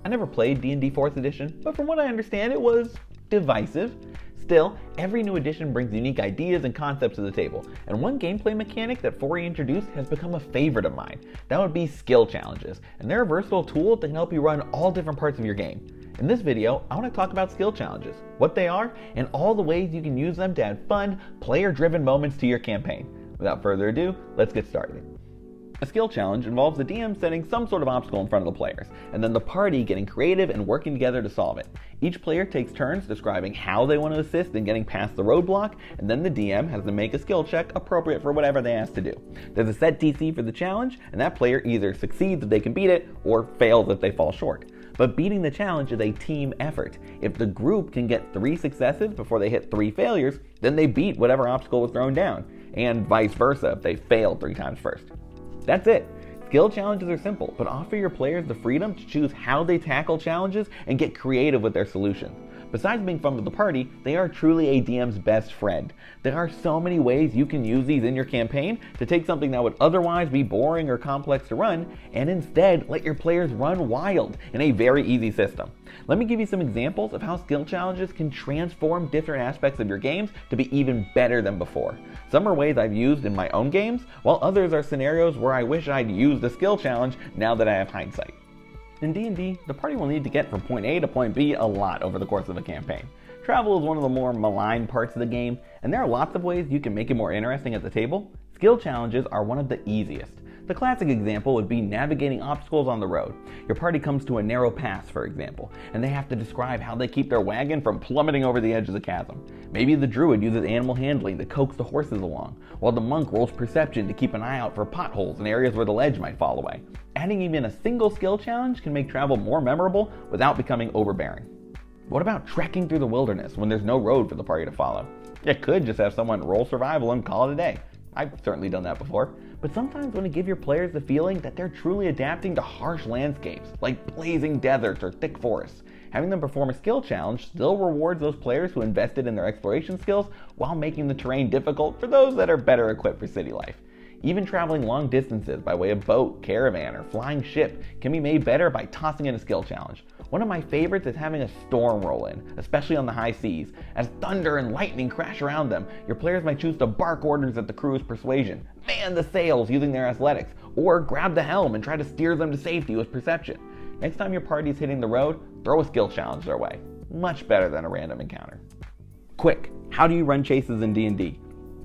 I never played D&D 4th edition, but from what I understand it was divisive. Still, every new edition brings unique ideas and concepts to the table, and one gameplay mechanic that 4E introduced has become a favorite of mine. That would be skill challenges, and they're a versatile tool that can help you run all different parts of your game. In this video, I want to talk about skill challenges, what they are, and all the ways you can use them to add fun, player-driven moments to your campaign. Without further ado, let's get started. A skill challenge involves the DM setting some sort of obstacle in front of the players, and then the party getting creative and working together to solve it. Each player takes turns describing how they want to assist in getting past the roadblock, and then the DM has to make a skill check appropriate for whatever they ask to do. There's a set DC for the challenge, and that player either succeeds if they can beat it, or fails if they fall short. But beating the challenge is a team effort. If the group can get 3 successes before they hit 3 failures, then they beat whatever obstacle was thrown down, and vice versa if they failed 3 times first. That's it. Skill challenges are simple, but offer your players the freedom to choose how they tackle challenges and get creative with their solutions. Besides being fun with the party, they are truly a DM's best friend. There are so many ways you can use these in your campaign to take something that would otherwise be boring or complex to run, and instead let your players run wild in a very easy system. Let me give you some examples of how skill challenges can transform different aspects of your games to be even better than before. Some are ways I've used in my own games, while others are scenarios where I wish I'd used a skill challenge now that I have hindsight. In D&D, the party will need to get from point A to point B a lot over the course of a campaign. Travel is one of the more maligned parts of the game, and there are lots of ways you can make it more interesting at the table. Skill challenges are one of the easiest. The classic example would be navigating obstacles on the road. Your party comes to a narrow pass, for example, and they have to describe how they keep their wagon from plummeting over the edge of the chasm. Maybe the druid uses animal handling to coax the horses along, while the monk rolls perception to keep an eye out for potholes and areas where the ledge might fall away. Adding even a single skill challenge can make travel more memorable without becoming overbearing. What about trekking through the wilderness when there's no road for the party to follow? You could just have someone roll survival and call it a day. I've certainly done that before, but sometimes want to give your players the feeling that they're truly adapting to harsh landscapes, like blazing deserts or thick forests. Having them perform a skill challenge still rewards those players who invested in their exploration skills while making the terrain difficult for those that are better equipped for city life. Even traveling long distances by way of boat, caravan, or flying ship can be made better by tossing in a skill challenge. One of my favorites is having a storm roll in, especially on the high seas. As thunder and lightning crash around them, your players might choose to bark orders at the crew's persuasion, man the sails using their athletics, or grab the helm and try to steer them to safety with perception. Next time your party's hitting the road, throw a skill challenge their way. Much better than a random encounter. Quick, how do you run chases in D&D?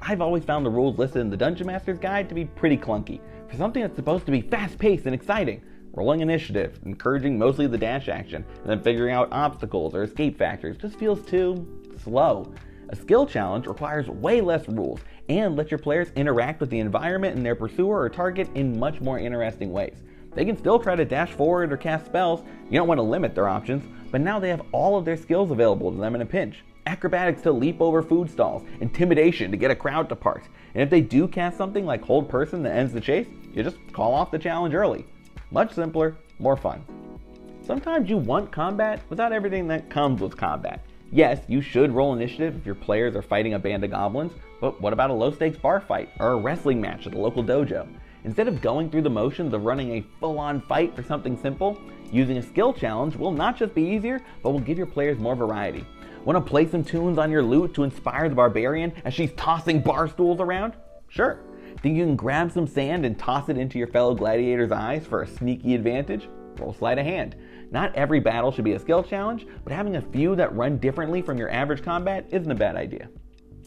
I've always found the rules listed in the Dungeon Master's Guide to be pretty clunky. For something that's supposed to be fast-paced and exciting, rolling initiative, encouraging mostly the dash action, and then figuring out obstacles or escape factors just feels too slow. A skill challenge requires way less rules and lets your players interact with the environment and their pursuer or target in much more interesting ways. They can still try to dash forward or cast spells. You don't want to limit their options, but now they have all of their skills available to them in a pinch. Acrobatics to leap over food stalls, intimidation to get a crowd to part. And if they do cast something like hold person that ends the chase, you just call off the challenge early. Much simpler, more fun. Sometimes you want combat without everything that comes with combat. Yes, you should roll initiative if your players are fighting a band of goblins, but what about a low-stakes bar fight or a wrestling match at the local dojo? Instead of going through the motions of running a full-on fight for something simple, using a skill challenge will not just be easier, but will give your players more variety. Want to play some tunes on your lute to inspire the barbarian as she's tossing bar stools around? Sure. Think you can grab some sand and toss it into your fellow gladiator's eyes for a sneaky advantage? Roll sleight of hand. Not every battle should be a skill challenge, but having a few that run differently from your average combat isn't a bad idea.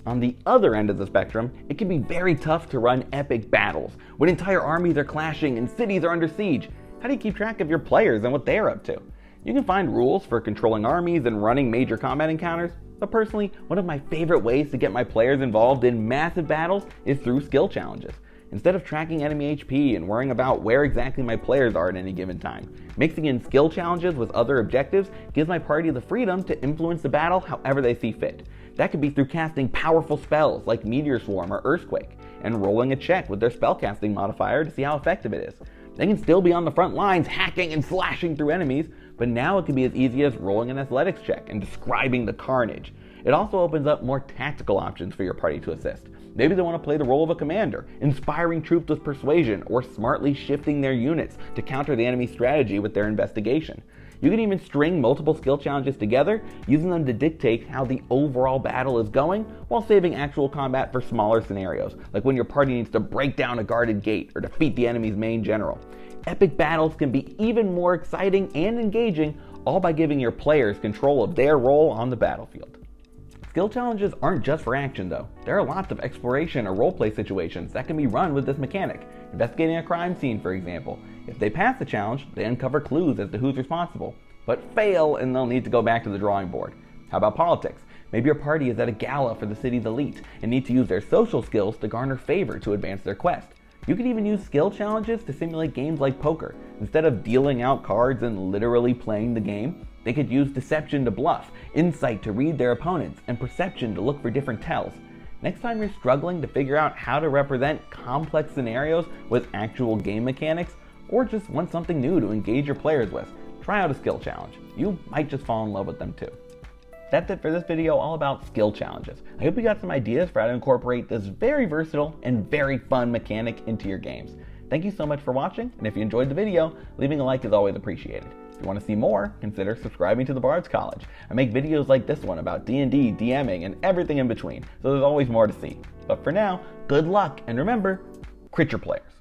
On the other end of the spectrum, it can be very tough to run epic battles, when entire armies are clashing and cities are under siege. How do you keep track of your players and what they're up to? You can find rules for controlling armies and running major combat encounters, but personally, one of my favorite ways to get my players involved in massive battles is through skill challenges. Instead of tracking enemy HP and worrying about where exactly my players are at any given time, mixing in skill challenges with other objectives gives my party the freedom to influence the battle however they see fit. That could be through casting powerful spells like Meteor Swarm or Earthquake, and rolling a check with their spellcasting modifier to see how effective it is. They can still be on the front lines hacking and slashing through enemies, but now it can be as easy as rolling an athletics check and describing the carnage. It also opens up more tactical options for your party to assist. Maybe they want to play the role of a commander, inspiring troops with persuasion, or smartly shifting their units to counter the enemy's strategy with their investigation. You can even string multiple skill challenges together, using them to dictate how the overall battle is going, while saving actual combat for smaller scenarios, like when your party needs to break down a guarded gate or defeat the enemy's main general. Epic battles can be even more exciting and engaging, all by giving your players control of their role on the battlefield. Skill challenges aren't just for action though. There are lots of exploration or roleplay situations that can be run with this mechanic. Investigating a crime scene, for example. If they pass the challenge, they uncover clues as to who's responsible, but fail and they'll need to go back to the drawing board. How about politics? Maybe your party is at a gala for the city's elite and need to use their social skills to garner favor to advance their quest. You can even use skill challenges to simulate games like poker. Instead of dealing out cards and literally playing the game, they could use deception to bluff, insight to read their opponents, and perception to look for different tells. Next time you're struggling to figure out how to represent complex scenarios with actual game mechanics, or just want something new to engage your players with, try out a skill challenge. You might just fall in love with them too. That's it for this video all about skill challenges. I hope you got some ideas for how to incorporate this very versatile and very fun mechanic into your games. Thank you so much for watching, and if you enjoyed the video, leaving a like is always appreciated. If you want to see more, consider subscribing to the Bard's College. I make videos like this one about D&D, DMing, and everything in between, so there's always more to see. But for now, good luck, and remember, crit your players.